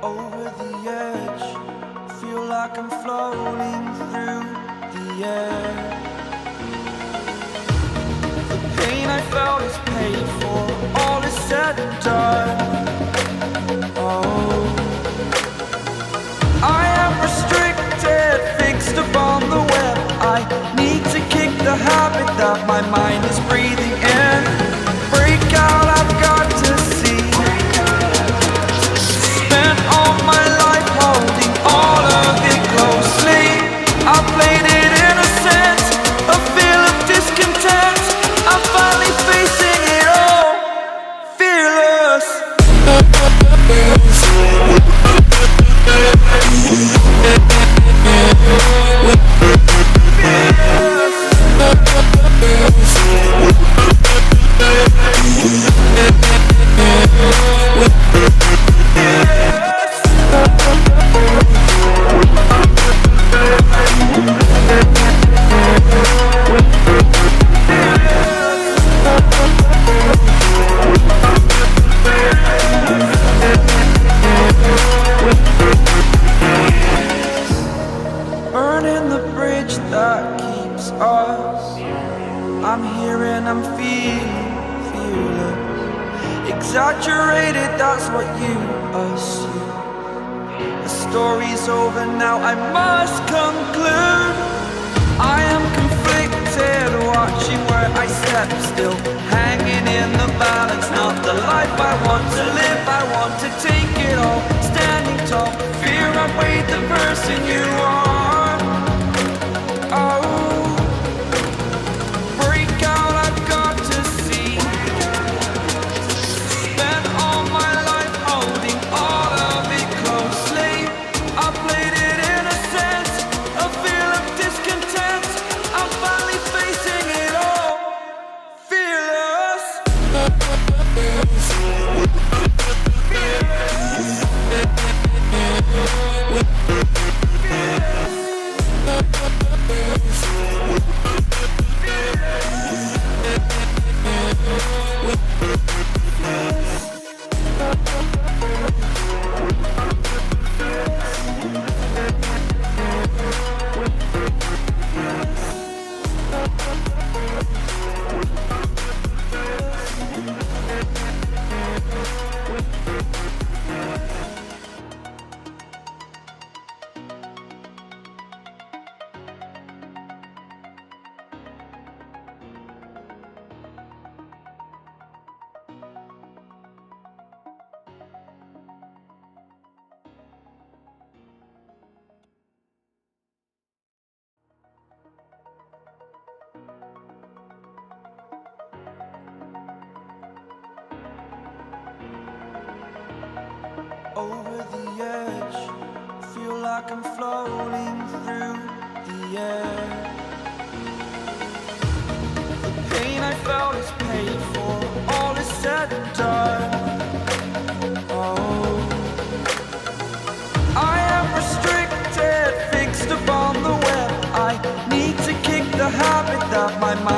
over the edge. Feel like I'm floating through the air. The pain I felt is paid for, all is said and done. Oh, I am restricted, fixed upon the web. I need to kick the habit that my mind is breathing in. Break out, I've got to see. Spent all my life holding all of it closely. I played it innocent, a feel of discontent. I'm finally facing it all, fearless. Burning the bridge that keeps us. I'm here and I'm feeling fearless. Exaggerated, that's what you assume. The story's over now, I must conclude. I am conflicted, watching where I step still, hanging in the balance. Not the life I want to live, I want to take it all. Standing tall, fear outweighed the person you are. Over the edge, feel like I'm floating through the air. The pain I felt is paid for, all is said and done. Oh, I am restricted, fixed upon the web. I need to kick the habit that my mind